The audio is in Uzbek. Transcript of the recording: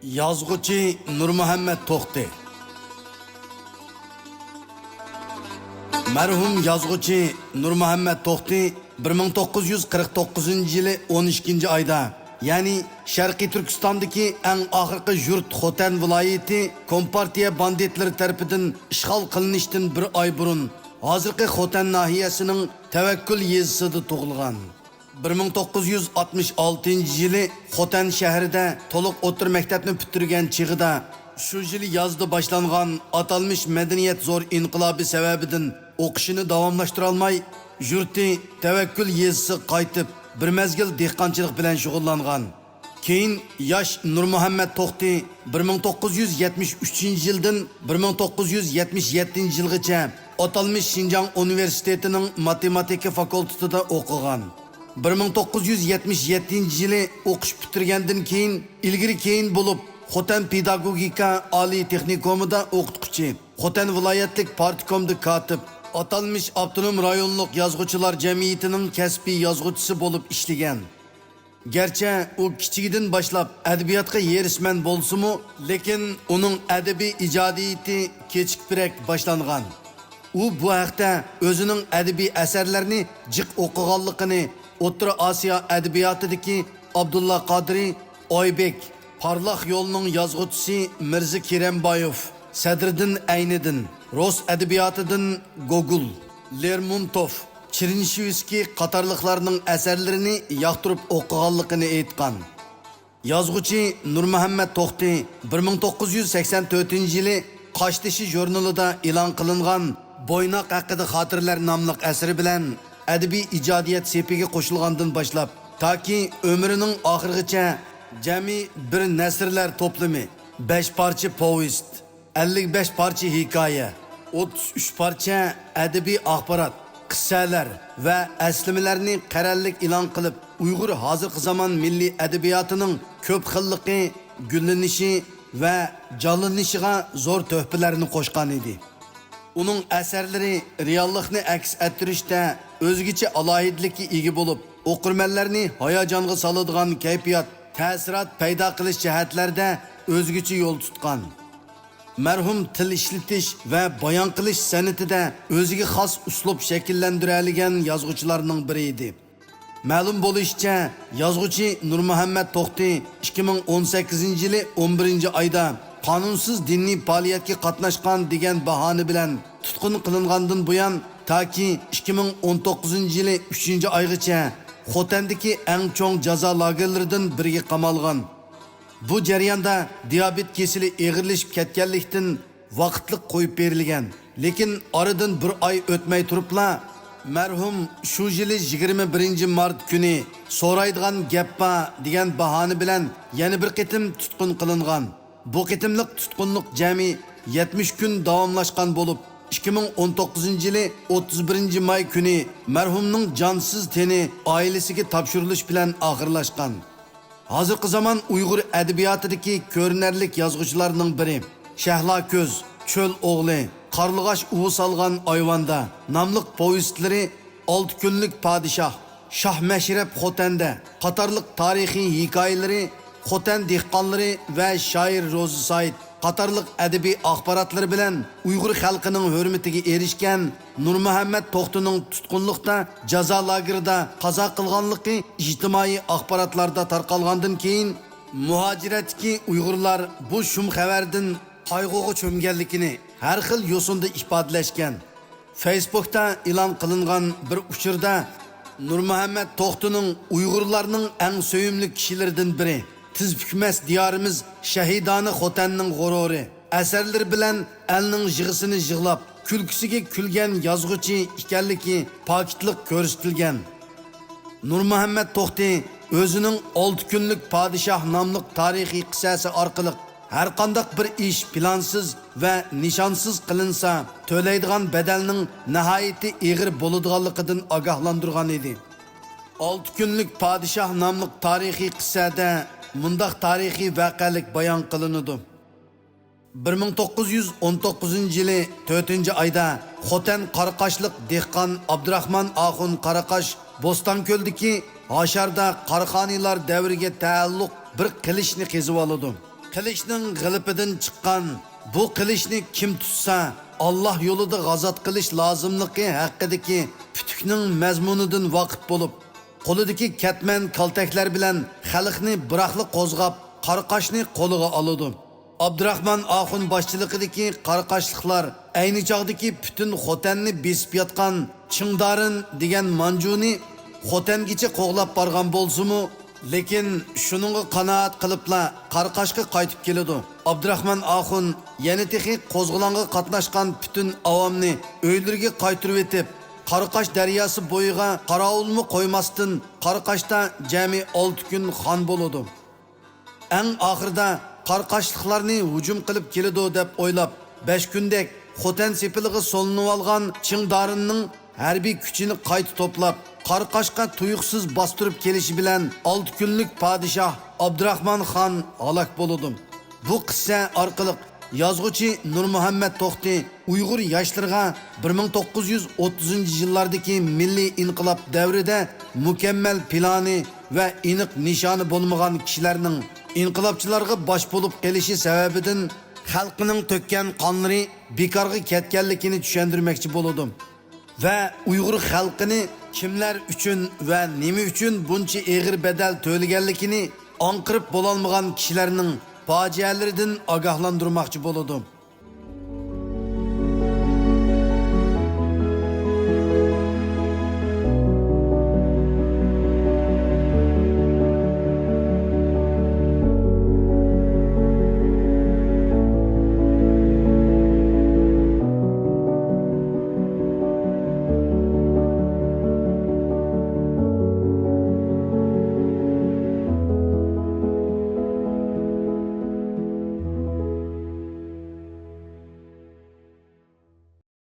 Yazgıcı Nurmuhammed To'xti. Merhum yazgıcı Nurmuhammed To'xti 1949-yılı 12. ayda, yani Şarkı Türkistan'daki en ahırkı yurt Xotan vilayeti Kompartiya banditleri tarafından işgal kılınıştan bir ay burun hazırki Xotan nahiyesinin Tevekkül yezisida tug'ilgan. 1966 yılı Xotan şehrida to'liq o'tir maktabni bitirgan chig'ida shu yili yozda boshlangan atalmış medeniyet zo'r inqilobi sababidan o'qishini davomlashtira olmay, yurti Tevekkül yezisi qaytib bir mezgil dehqonchilik bilan shug'ullangan. Keyin yosh Nurmuhammed To'xti 1973 yildan 1977 yilgacha atalmış Şinjan Üniversitetining matematika fakultetida o'qigan. 1977 yılı o'qish bitirgandan keyin ilgari keyin bo'lib Xotan pedagogika oliy texnikumida o'qituvchi, Xotan viloyatlik partikomda katib, atalmış avtonom rayonluq yozuvchilar jamiyatining kasbiy yozuvchisi bo'lib ishlagan. Gerçi o kichigidan boshlab adabiyotga yerisman bo'lsa-mu, lekin uning adabiy ijodiyati kechikroq boshlangan. U bu haqda o'zining adabiy asarlarini jiq o'qiganligini O'rta Osiyo adabiyotidagi Abdulla Qadiri Oybek, Parlaq yo'lning yozuvchisi Mirza Kerembayev, Sadriddin Ayniddin, Rus adabiyotidan Gogol, Lermontov, Chernishevskiy qatorliqlarning asarlarini yoqtirib o'qiganligini aytgan. Yozuvchi Nurmuhammed To'xti 1984 yili Qoshtishi jurnalida e'lon qilingan Bo'ynoq haqida xotirlar nomli asari bilan adabiy ijodiyat sepiga qo'shilgandan boshlab toki umrining oxirigacha jami bir nasrlar to'plami, 5 parcha povest, 55 parcha hikoya, 33 parcha adabiy axborot, qissalar va aslimalarni qarallik e'lon qilib, Uyg'ur hozirgi zamon milliy adabiyotining ko'p xilligi, gullanishi va jonlanishiga zo'r tuhfalarni qo'shgan edi. Onun əsərləri reallıqni əks ettirishdə özgüçe alohidlikka ega bo'lib, o'qirmanlarni hayajonga soladigan kayfiyat, ta'sirat paydo qilish jihatlarida o'zgacha yo'l tutgan. Marhum til ishlatish va bayon qilish san'atida o'ziga xos uslub shakllantiradigan yozuvchilarning biri edi. Ma'lum bo'lishicha, yozuvchi Nurmuhammed To'xti 2018 yili 11 oyda qanunsuz diniy faoliyatga qatnashgan degan bahona bilan tutqun qilingandan buyon toki 2019 yili 3 oygacha Xotandagi eng cho'ng jazo lagerlaridan biriga qamalgan. Bu jarayonda diabet kesili og'irlashib ketganlikdan vaqtliq qo'yib berilgan. Lekin oradan bir oy o'tmay turibla marhum shu yili 21 mart kuni so'raydigan gappa degan bahona bilan yana bir qitim tutqun qilingan. Bu qitimliq tutqunluq jami 70 kun davomlashgan bo'lib, 2019 yili 31 may kuni marhumning jonsiz teni oilasiga topshirilish bilan oxirlashgan. Hozirgi zamon Uyg'ur adabiyotidagi ko'rinarlik yozuvchilarning biri Shahlo Ko'z, Cho'l o'g'li, Qarlig'ash uvi solgan ayvonda nomli povestlari, 6 kunlik podshoh, Shoh Mashrab Xotanda qatorliq tarixiy hikoyalari, Xotan dehqonlari va shoir Ro'zi Said qatorliq adabiy axborotlari bilan Uyg'ur xalqining hurmatiga erishgan Nurmuhammed To'xtining tutqunlikda jazo lagerida qazo qilganligi ijtimoiy axborotlarda tarqalgandan keyin muhojiratdagi Uyg'urlar bu shum xabardan qayg'uga cho'mganligini har xil yo'sinda ifodalashgan. Facebookda e'lon qilingan bir uchurda Nurmuhammed To'xtining Uyg'urlarning eng sevimli kishilaridan biri, tiz bukmas diyorimiz shahidona Xotanning g'ururi, asarlar bilan elning yig'isini yig'lab, kulkisiga kulgan yozuvchi ekanligi pokitlik ko'rsatilgan. Nurmuhammed To'xti o'zining 6 kunlik podshoh nomli tarixiy qissasi orqali har qanday bir ish plansiz va nishonsiz qilinsa to'laydigan badalning nihoyatda og'ir bo'ladiganligidan ogohlantirgan edi. 6 kunlik podshoh nomli tarixiy qissada mundaq tarixiy voqelik bayon qilinadi. 1919 yili 4 oyda Xotan Qaraqashliq dehqon Abdurahmon Axun Qaraqash Bo'stonko'ldagi Hasharda Qarxoniylar davriga taalluq bir qilishni qezib oladi. qilishning g'ilipidan chiqqan bu qilishni kim tutsa Allah yo'lida g'azot qilish lozimligi haqidagi putukning mazmunidan vaqt bo'lib qo'lidagi katman kaltaklar bilan xalqni biroqli qo'zg'ab qarqashni qo'liga oladi. Abdurahmon Axun boshchiligidagi qarqashliqlar ayni chog'dagi butun Xotanni besib yotgan Chingdarin degan Manjuni Xotangacha qo'g'lab borgan bo'lsa-mu, lekin shuningga qanoat qilibla Qarqashga qaytib keladi. Abdurahmon Axun yana texnik qo'zg'olonga qatnashgan butun avomni uylariga qaytirib etib, Qarqash daryosi bo'yiga qarovulmi qo'ymasdan Qarqashda jami 6 kun xon bo'ladi. Eng oxirida Qarqashliqlarni hujum qilib keladi deb o'ylab 5 kundek Xotan sepiliga solinib olgan Chingdarinning harbiy kuchini qayta to'plab Qarqashga tuyuqsiz bostirib kelishi bilan 6 kunlik podshoh Abdurahmon xon halok bo'ldi. Bu qissa orqali yozuvchi Nurmuhammad To'xti Uyg'ur yoshlarga 1930-yillardagi milliy inqilob davrida mukammal plani va aniq nishoni bo'lmagan kishilarning inqilobchilarga bosh bo'lib qelishi sababidan xalqining to'kkan qonlari bekorga ketganligini tushuntirmoqchi bo'ldim. Va Uyg'ur xalqini kimlar uchun va nima uchun buncha og'ir bedel to'laganligini anqirib bo'lolmagan kishilarning fojialaridan ogohlantirmoqchi bo'ldim.